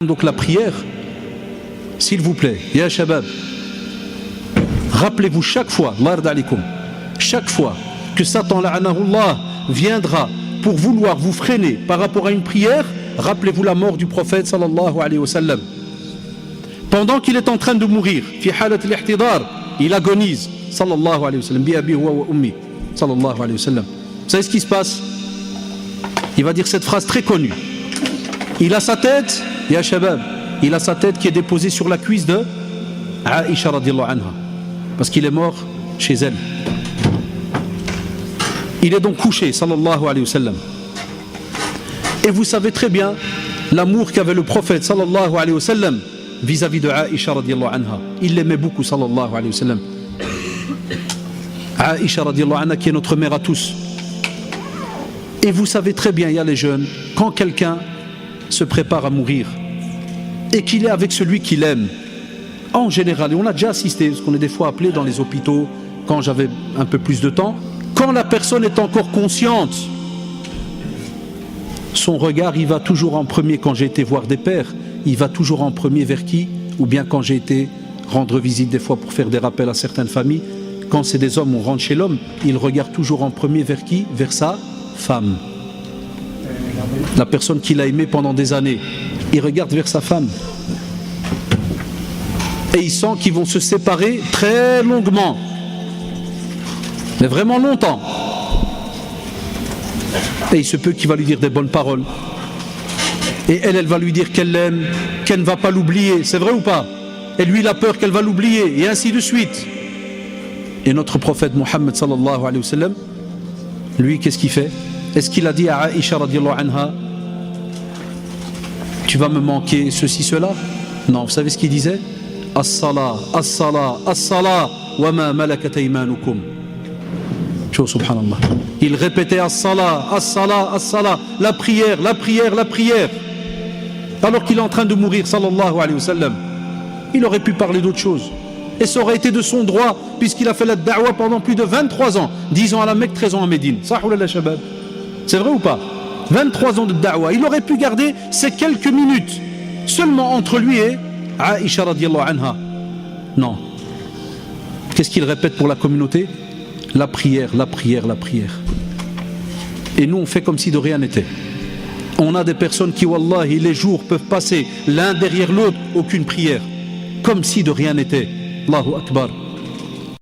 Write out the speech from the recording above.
Donc la prière, s'il vous plaît, ya shabab, rappelez-vous chaque fois que Satan la'anahullah viendra pour vouloir vous freiner par rapport à une prière, rappelez-vous la mort du prophète sallallahu alayhi wa sallam. Pendant qu'il est en train de mourir, fi halat al-ihtidar, il agonise, sallallahu alayhi wa sallam, bi abi huwa wa ummi, sallallahu alayhi wa sallam. Vous savez ce qui se passe? Il va dire cette phrase très connue. Il a sa tête, ya shabab, il a sa tête qui est déposée sur la cuisse de Aïcha radiallahu anha, parce qu'il est mort chez elle. Il est donc couché, sallallahu alayhi wa sallam. Et vous savez très bien l'amour qu'avait le prophète, sallallahu alayhi wa sallam, vis-à-vis de Aïcha radiallahu anha. Il l'aimait beaucoup, sallallahu alayhi wa sallam. Aïcha radiallahu anha, qui est notre mère à tous. Et vous savez très bien, il y a les jeunes, quand quelqu'un se prépare à mourir et qu'il est avec celui qu'il aime, en général, et on a déjà assisté, parce qu'on est des fois appelé dans les hôpitaux quand j'avais un peu plus de temps, quand la personne est encore consciente, son regard il va toujours en premier. Quand j'ai été voir des pères, il va toujours en premier vers qui? Ou bien quand j'ai été rendre visite des fois pour faire des rappels à certaines familles, quand c'est des hommes, on rentre chez l'homme, il regarde toujours en premier vers qui? Vers sa femme. La personne qu'il a aimée pendant des années, il regarde vers sa femme. Et il sent qu'ils vont se séparer très longuement. Mais vraiment longtemps. Et il se peut qu'il va lui dire des bonnes paroles. Et elle va lui dire qu'elle l'aime, qu'elle ne va pas l'oublier. C'est vrai ou pas? Et lui, il a peur qu'elle va l'oublier. Et ainsi de suite. Et notre prophète Mohammed sallallahu alayhi wa sallam, lui, qu'est-ce qu'il fait? Est-ce qu'il a dit à Aïcha radiallahu anha, tu vas me manquer ceci, cela? Non, vous savez ce qu'il disait? As-salah, as-salah, as-salah, wa ma malakat aymanukum. Subhanallah. Il répétait as-salah, as-salah, as-salah, la prière, la prière, la prière. Alors qu'il est en train de mourir, sallallahu alayhi wa sallam. Il aurait pu parler d'autre chose. Et ça aurait été de son droit, puisqu'il a fait la da'wa pendant plus de 23 ans. 10 ans à la Mecque, 13 ans à Médine. Sahou la shabab. C'est vrai ou pas? 23 ans de da'wa. Il aurait pu garder ces quelques minutes seulement entre lui et Aïcha radiallahu anha. Non. Qu'est-ce qu'il répète pour la communauté? La prière, la prière, la prière. Et nous on fait comme si de rien n'était. On a des personnes qui, wallahi, les jours peuvent passer l'un derrière l'autre, aucune prière. Comme si de rien n'était. Allahu Akbar.